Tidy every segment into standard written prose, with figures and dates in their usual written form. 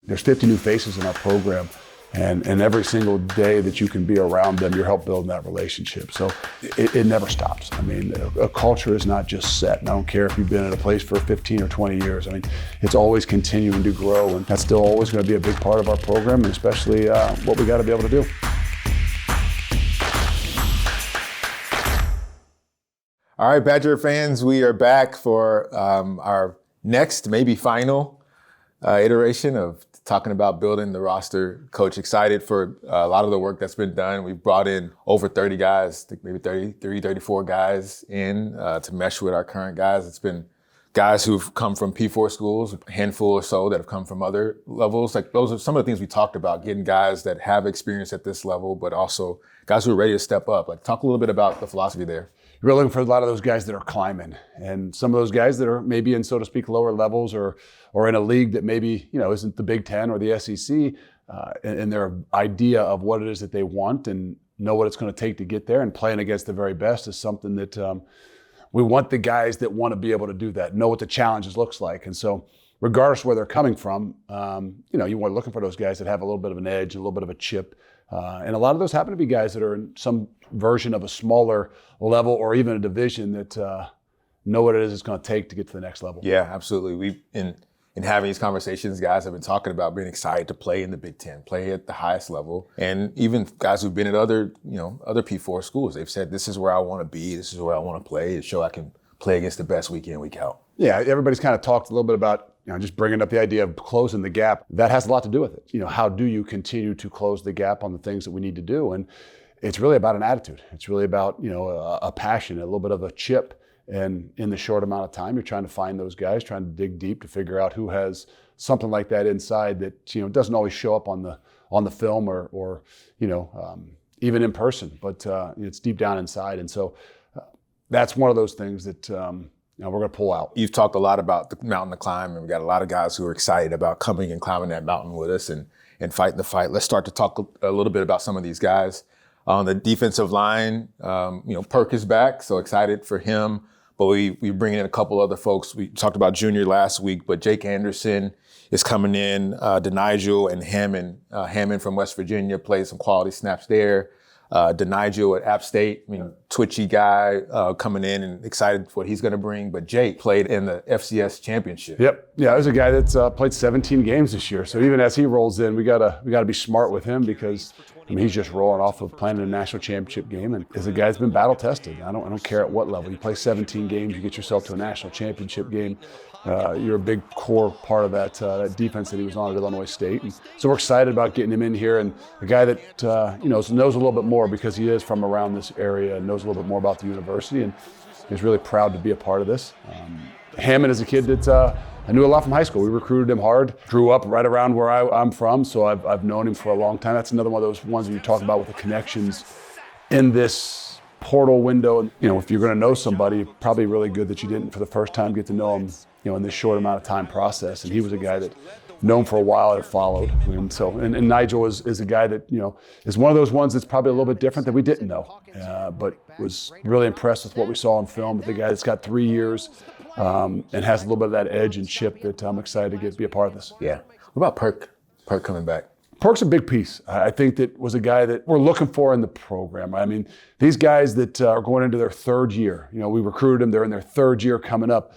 There's 50 new faces in our program. And every single day that you can be around them, you're helping build that relationship. So it never stops. I mean, a culture is not just set. And I don't care if you've been at a place for 15 or 20 years. I mean, it's always continuing to grow. And that's still always going to be a big part of our program, and especially what we got to be able to do. All right, Badger fans, we are back for our next, maybe final iteration of talking about building the roster. Coach, excited for a lot of the work that's been done. We've brought in over 30 guys, I think maybe 33, 34 guys in to mesh with our current guys. It's been guys who've come from P4 schools, a handful or so that have come from other levels. Like those are some of the things we talked about, getting guys that have experience at this level, but also guys who are ready to step up. Like talk a little bit about the philosophy there. You're looking for a lot of those guys that are climbing, and some of those guys that are maybe in, so to speak, lower levels or in a league that maybe, isn't the Big Ten or the SEC, and their idea of what it is that they want and know what it's going to take to get there, and playing against the very best is something that we want the guys that want to be able to do that, know what the challenges looks like. And so regardless of where they're coming from, you want looking for those guys that have a little bit of an edge, a little bit of a chip. And a lot of those happen to be guys that are in some version of a smaller level or even a division that know what it is it's going to take to get to the next level. Yeah, absolutely. We've in having these conversations, guys have been talking about being excited to play in the Big Ten, play at the highest level. And even guys who've been at other P4 schools, they've said, this is where I want to be, this is where I want to play, to show I can play against the best week in, week out. Yeah, everybody's kind of talked a little bit about just bringing up the idea of closing the gap. That has a lot to do with it. How do you continue to close the gap on the things that we need to do? And it's really about an attitude. It's really about, a passion, a little bit of a chip. And in the short amount of time, you're trying to find those guys, trying to dig deep to figure out who has something like that inside that, doesn't always show up on the film or even in person, but it's deep down inside. And so that's one of those things that we're going to pull out. You've talked a lot about the mountain to climb, and we've got a lot of guys who are excited about coming and climbing that mountain with us and fighting the fight. Let's start to talk a little bit about some of these guys. On the defensive line, Perk is back, so excited for him. But we bring in a couple other folks. We talked about Junior last week, but Jake Anderson is coming in, 𝘽𝙪𝘞𝙀𝙀 and Hammond. Hammond from West Virginia played some quality snaps there. 𝘽𝙪𝘀𝙀 at App State, twitchy guy coming in and excited for what he's going to bring. But Jake played in the FCS championship. Yep, yeah, there's a guy that's played 17 games this year. So even as he rolls in, we gotta be smart with him because he's just rolling off of playing in a national championship game, and is a guy that's been battle tested. I don't care at what level. You play 17 games, you get yourself to a national championship game. You're a big core part of that defense that he was on at Illinois State. And so we're excited about getting him in here, and a guy that knows a little bit more because he is from around this area and knows a little bit more about the university, and is really proud to be a part of this. Hammond is a kid that I knew a lot from high school. We recruited him hard, grew up right around where I'm from, so I've known him for a long time. That's another one of those ones that you talk about with the connections in this portal window. And if you're going to know somebody, probably really good that you didn't for the first time get to know him, in this short amount of time process. And he was a guy that known for a while and followed. And so, and Nigel is a guy that, is one of those ones that's probably a little bit different that we didn't know, but was really impressed with what we saw in film. The guy that's got 3 years and has a little bit of that edge and chip that I'm excited to be a part of this. Yeah. What about Perk coming back? Perk's a big piece. I think that was a guy that we're looking for in the program. I mean, these guys that are going into their third year, we recruited them, they're in their third year coming up.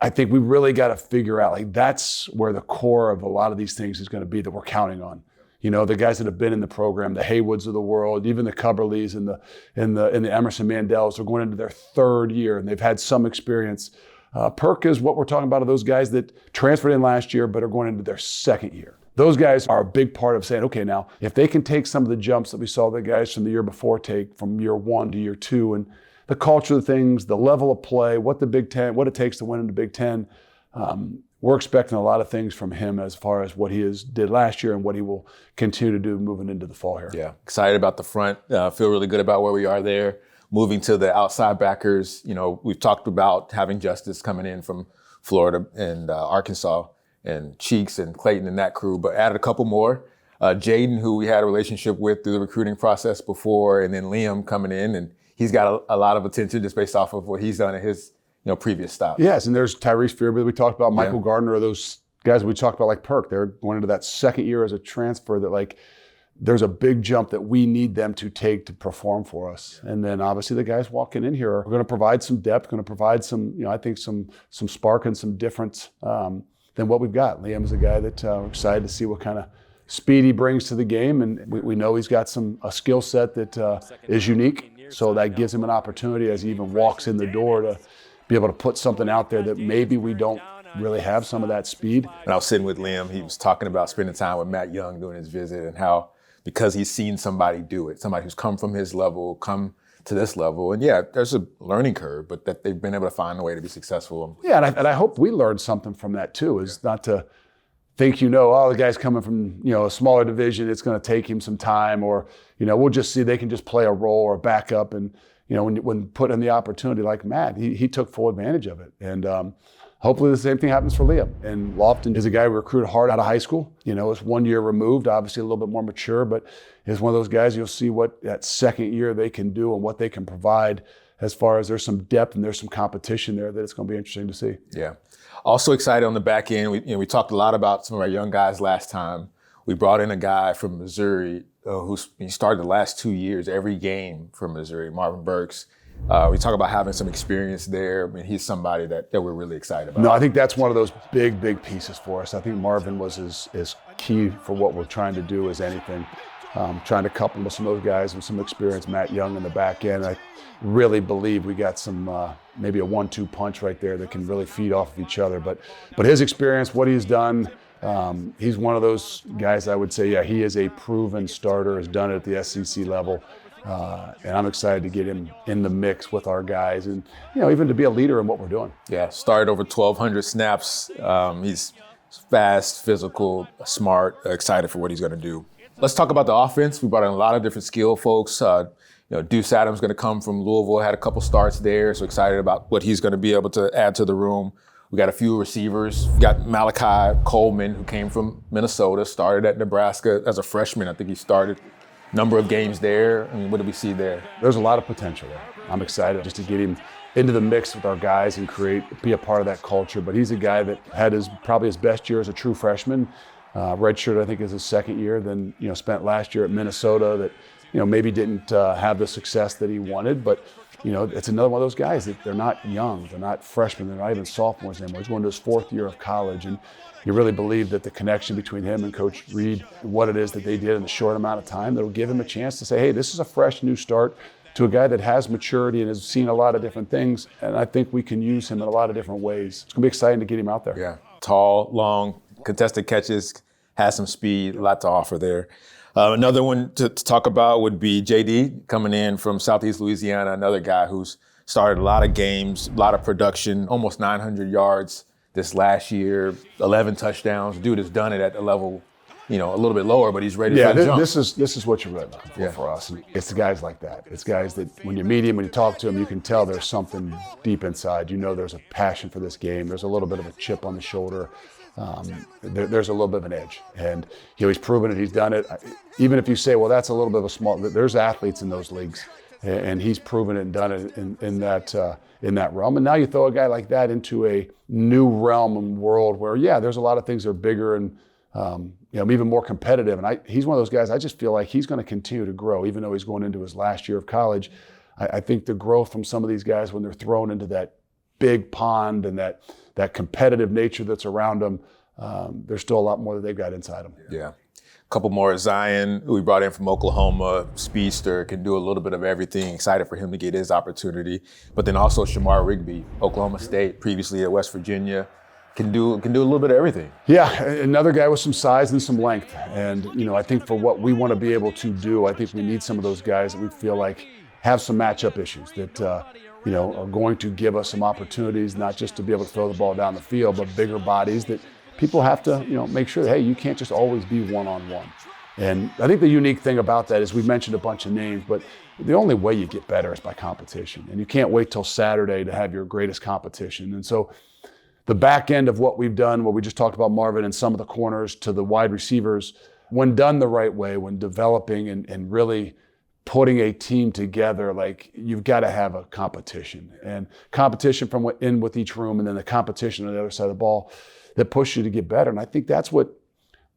I think we really got to figure out, that's where the core of a lot of these things is going to be that we're counting on. The guys that have been in the program, the Haywoods of the world, even the Cubberleys and the Emerson Mandels are going into their third year and they've had some experience. Perk is what we're talking about, of those guys that transferred in last year but are going into their second year. Those guys are a big part of saying, okay, now, if they can take some of the jumps that we saw the guys from the year before take from year 1 to year 2, and the culture of things, the level of play, what it takes to win in the Big Ten, we're expecting a lot of things from him as far as what he did last year and what he will continue to do moving into the fall here. Yeah, excited about the front. Feel really good about where we are there. Moving to the outside backers, we've talked about having Justice coming in from Florida and Arkansas, and Cheeks and Clayton and that crew, but added a couple more. Jaden, who we had a relationship with through the recruiting process before, and then Liam coming in, and he's got a lot of attention just based off of what he's done at his previous stop. Yes, and there's Tyrese Fearby. We talked about Michael Gardner, those guys we talked about like Perk, they're going into that second year as a transfer that like, there's a big jump that we need them to take to perform for us. And then obviously the guys walking in here are going to provide some depth, going to provide some, I think some spark and some difference than what we've got. Liam's a guy that we're excited to see what kind of speed he brings to the game. And we know he's got a skill set that is unique. So that gives him an opportunity as he even walks in the door to be able to put something out there that maybe we don't really have some of that speed. When I was sitting with Liam, he was talking about spending time with Matt Young during his visit and how, because he's seen somebody do it, somebody who's come from his level, come to this level. And yeah, there's a learning curve, but that they've been able to find a way to be successful. Yeah, and I hope we learned something from that too, is not to think, the guy's coming from, a smaller division, it's going to take him some time, or, we'll just see they can just play a role or back up. And, when put in the opportunity like Matt, he took full advantage of it. And hopefully the same thing happens for Liam. And Lofton is a guy we recruited hard out of high school. It's 1 year removed, obviously a little bit more mature, but is one of those guys you'll see what that second year they can do and what they can provide as far as there's some depth and there's some competition there that it's going to be interesting to see. Yeah. Also excited on the back end. We talked a lot about some of our young guys last time. We brought in a guy from Missouri he started the last 2 years, every game for Missouri, Marvin Burks. We talk about having some experience there. I mean, he's somebody that we're really excited about. No, I think that's one of those big pieces for us. I think Marvin was as key for what we're trying to do as anything. Trying to couple with some of those guys with some experience, Matt Young in the back end. I really believe we got some, maybe a 1-2 punch right there that can really feed off of each other. But his experience, what he's done, he's one of those guys I would say, yeah, he is a proven starter, has done it at the SEC level. And I'm excited to get him in the mix with our guys and, even to be a leader in what we're doing. Yeah, started over 1,200 snaps. He's fast, physical, smart, excited for what he's going to do. Let's talk about the offense. We brought in a lot of different skill folks. Deuce Adams going to come from Louisville, had a couple starts there, so excited about what he's going to be able to add to the room. We got a few receivers. We got Malachi Coleman, who came from Minnesota, started at Nebraska as a freshman. I think he started a number of games there. I mean, what do we see there? There's a lot of potential there. I'm excited just to get him into the mix with our guys and be a part of that culture. But he's a guy that had probably his best year as a true freshman. Redshirt, I think, is his second year. Then, spent last year at Minnesota that, maybe didn't have the success that he wanted. But, it's another one of those guys that they're not young. They're not freshmen. They're not even sophomores anymore. He's going to his fourth year of college. And you really believe that the connection between him and Coach Reed, what it is that they did in the short amount of time, that'll give him a chance to say, hey, this is a fresh new start to a guy that has maturity and has seen a lot of different things. And I think we can use him in a lot of different ways. It's going to be exciting to get him out there. Yeah, tall, long, contested catches, has some speed, a lot to offer there. Another one to talk about would be JD coming in from Southeast Louisiana, another guy who's started a lot of games, a lot of production, almost 900 yards this last year, 11 touchdowns. Dude has done it at the level, a little bit lower, but he's ready for the jump. This is what you're really looking for us. And it's the guys like that. It's guys that when you meet him, when you talk to him, you can tell there's something deep inside. There's a passion for this game. There's a little bit of a chip on the shoulder. There's a little bit of an edge, and he's proven it. He's done it. Even if you say, well, that's a little bit of a small. There's athletes in those leagues, and he's proven it and done it in that realm. And now you throw a guy like that into a new realm and world where, there's a lot of things that are bigger and even more competitive. And he's one of those guys. I just feel like he's going to continue to grow, even though he's going into his last year of college. I think the growth from some of these guys when they're thrown into that big pond and that competitive nature that's around them, there's still a lot more that they've got inside them. Yeah. A couple more. Zion, who we brought in from Oklahoma, speedster, can do a little bit of everything. Excited for him to get his opportunity. But then also Shamar Rigby, Oklahoma State, previously at West Virginia, can do a little bit of everything. Yeah, another guy with some size and some length. And, I think for what we want to be able to do, I think we need some of those guys that we feel like have some matchup issues that, are going to give us some opportunities, not just to be able to throw the ball down the field, but bigger bodies that people have to, make sure that, hey, you can't just always be one-on-one. And I think the unique thing about that is we mentioned a bunch of names, but the only way you get better is by competition. And you can't wait till Saturday to have your greatest competition. And so the back end of what we've done, what we just talked about Marvin and some of the corners to the wide receivers, when done the right way, when developing and really putting a team together, like you've got to have a competition and competition from within with each room, and then the competition on the other side of the ball. that push you to get better. And I think that's what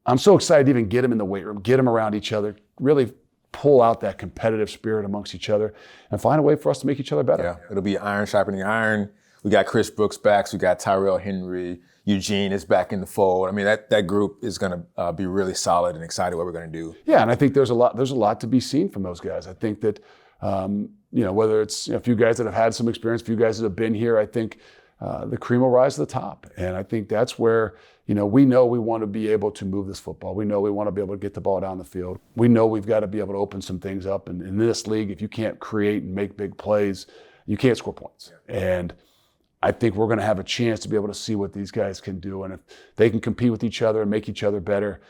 I'm so excited to even get them in the weight room, get them around each other, really pull out that competitive spirit amongst each other and find a way for us to make each other better. Yeah, it'll be iron sharpening iron. We got Chris Brooks back, so we got Tyrell Henry, Eugene is back in the fold. I mean, that group is going to be really solid and excited what we're going to do. Yeah, and I think there's a lot to be seen from those guys. I think that whether it's a few guys that have had some experience, a few guys that have been here, I think the cream will rise to the top. And I think that's where we know we want to be able to move this football. We know we want to be able to get the ball down the field. We know we've got to be able to open some things up. And in this league, if you can't create and make big plays, you can't score points. Yeah. And I think we're going to have a chance to be able to see what these guys can do. And if they can compete with each other and make each other better,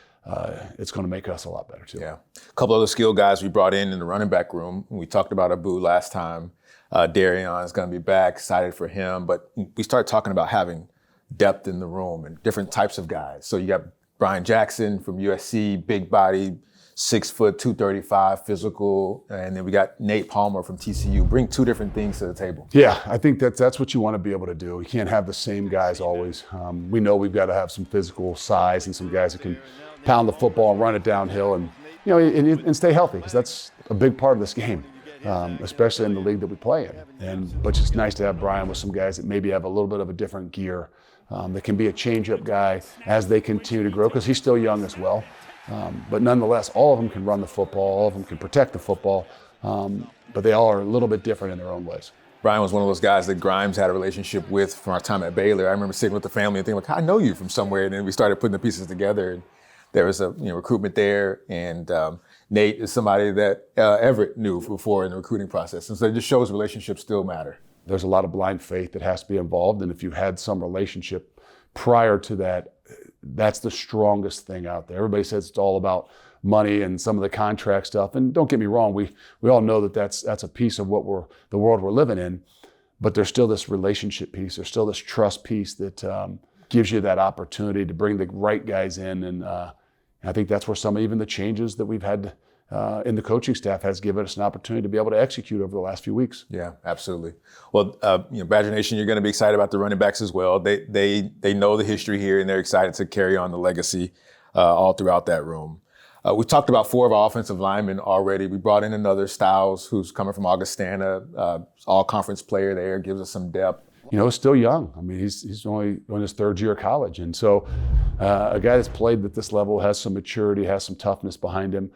it's going to make us a lot better too. Yeah. A couple other skill guys we brought in the running back room. We talked about Abu last time. Darion is going to be back, excited for him. But we started talking about having depth in the room and different types of guys. So you got Brian Jackson from USC, big body, 6 foot, 235, physical. And then we got Nate Palmer from TCU. Bring two different things to the table. Yeah, I think that's what you want to be able to do. You can't have the same guys always. We know we've got to have some physical size and some guys that can pound the football and run it downhill and and stay healthy, because that's a big part of this game. Especially in the league that we play in. But it's nice to have Brian with some guys that maybe have a little bit of a different gear, that can be a change-up guy as they continue to grow, because he's still young as well. But nonetheless, all of them can run the football, all of them can protect the football, but they all are a little bit different in their own ways. Brian was one of those guys that Grimes had a relationship with from our time at Baylor. I remember sitting with the family and thinking, I know you from somewhere, and then we started putting the pieces together. And there was a recruitment there, and Nate is somebody that Everett knew before in the recruiting process. And so it just shows relationships still matter. There's a lot of blind faith that has to be involved, and if you had some relationship prior to that, that's the strongest thing out there. Everybody says it's all about money and some of the contract stuff, and don't get me wrong, we all know that that's a piece of the world we're living in, but there's still this relationship piece, there's still this trust piece that gives you that opportunity to bring the right guys in, and I think that's where even the changes that we've had in the coaching staff has given us an opportunity to be able to execute over the last few weeks. Yeah, absolutely. Well, Badger Nation, you're going to be excited about the running backs as well. They know the history here, and they're excited to carry on the legacy all throughout that room. We talked about 4 of our offensive linemen already. We brought in another, Styles, who's coming from Augustana, all-conference player there, gives us some depth. Still young. I mean, he's only in his 3rd year of college. And so a guy that's played at this level, has some maturity, has some toughness behind him,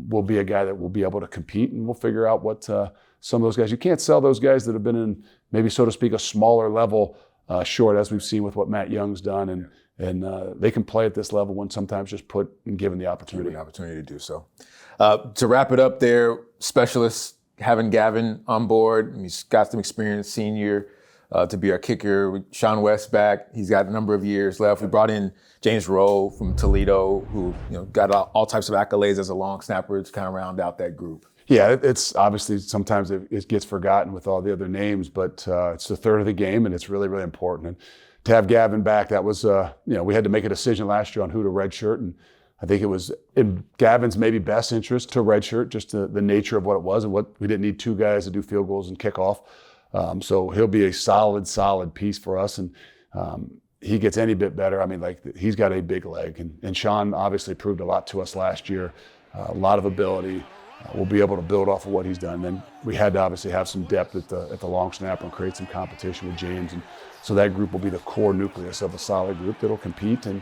will be a guy that will be able to compete, and we'll figure out what some of those guys. You can't sell those guys that have been in maybe, so to speak, a smaller level short, as we've seen with what Matt Young's done. And they can play at this level when sometimes just put and given the opportunity. Given the opportunity to do so. To wrap it up there, specialists, having Gavin on board. He's got some experience, senior, to be our kicker. Sean West back. He's got a number of years left. We brought in James Rowe from Toledo, who got all types of accolades as a long snapper to kind of round out that group. Yeah, it's obviously sometimes it gets forgotten with all the other names, but it's the 3rd of the game, and it's really, really important. And to have Gavin back, that was, we had to make a decision last year on who to redshirt, and I think it was in Gavin's maybe best interest to redshirt, just the nature of what it was, and we didn't need 2 guys to do field goals and kickoff. So he'll be a solid piece for us, and he gets any bit better. I mean, he's got a big leg, and Sean obviously proved a lot to us last year, a lot of ability. We'll be able to build off of what he's done. Then we had to obviously have some depth at the long snapper and create some competition with James, and so that group will be the core nucleus of a solid group that'll compete and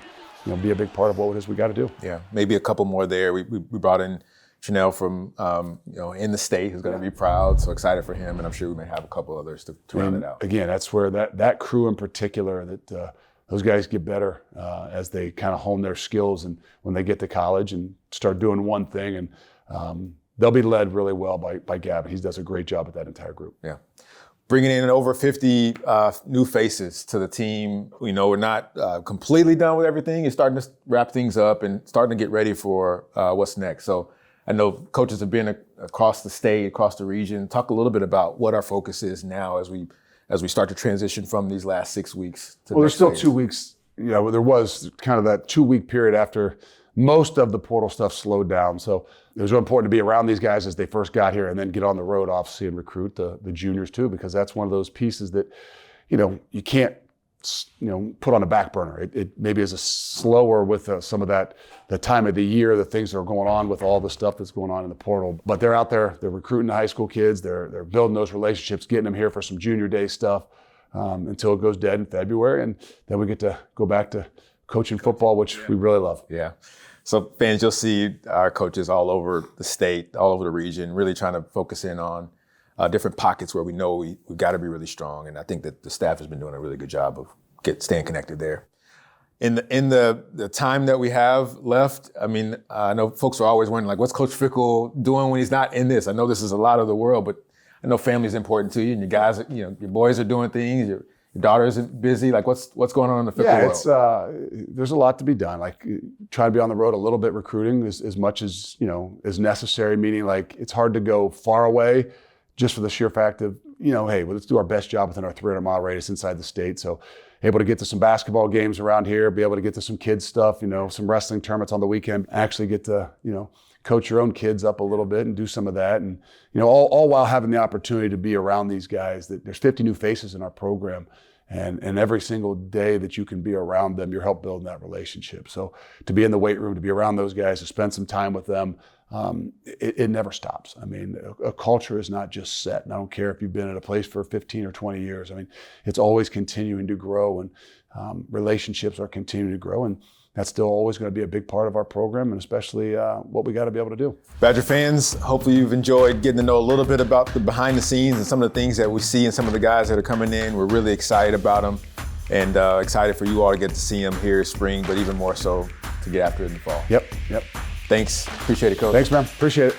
be a big part of what it is we got to do. Yeah, maybe a couple more there. We brought in Chanel from in the state, who's going to be proud. So excited for him, and I'm sure we may have a couple others to round it out. Again, that's where that crew in particular, that those guys get better as they kind of hone their skills, and when they get to college and start doing one thing, and they'll be led really well by Gavin. He does a great job with that entire group. Yeah. Bringing in over 50 new faces to the team. We're not completely done with everything. It's starting to wrap things up and starting to get ready for what's next. So I know coaches have been across the state, across the region. Talk a little bit about what our focus is now as we start to transition from these last 6 weeks to there's still phase. 2 weeks. There was kind of that 2-week period after most of the portal stuff slowed down. So it was really important to be around these guys as they first got here, and then get on the road, obviously, and recruit the juniors too, because that's one of those pieces that, you can't put on a back burner. It maybe is a slower with some of that, the time of the year, the things that are going on with all the stuff that's going on in the portal. But they're out there, they're recruiting the high school kids, they're building those relationships, getting them here for some junior day stuff until it goes dead in February. And then we get to go back to coaching football, which we really love. Yeah. So fans, you'll see our coaches all over the state, all over the region, really trying to focus in on different pockets where we know we've got to be really strong. And I think that the staff has been doing a really good job of staying connected there. In the time that we have left, I mean, I know folks are always wondering, like, what's Coach Fickell doing when he's not in this? I know this is a lot of the world, but I know family is important to you, and your guys, your boys are doing things, your daughter's busy. Like, what's going on in the Fickell world? There's a lot to be done. Like, try to be on the road a little bit recruiting as much as, is necessary, meaning like it's hard to go far away just for the sheer fact of, hey, well, let's do our best job within our 300-mile radius inside the state. So able to get to some basketball games around here, be able to get to some kids stuff, some wrestling tournaments on the weekend, actually get to, coach your own kids up a little bit and do some of that. And, all while having the opportunity to be around these guys. There's 50 new faces in our program. And every single day that you can be around them, you're helping build that relationship. So to be in the weight room, to be around those guys, to spend some time with them, it never stops. I mean, a culture is not just set. And I don't care if you've been at a place for 15 or 20 years. I mean, it's always continuing to grow, and relationships are continuing to grow. And that's still always going to be a big part of our program, and especially what we got to be able to do. Badger fans, hopefully you've enjoyed getting to know a little bit about the behind the scenes and some of the things that we see in some of the guys that are coming in. We're really excited about them, and excited for you all to get to see them here spring, but even more so to get after it in the fall. Yep. Thanks. Appreciate it, Coach. Thanks, man. Appreciate it.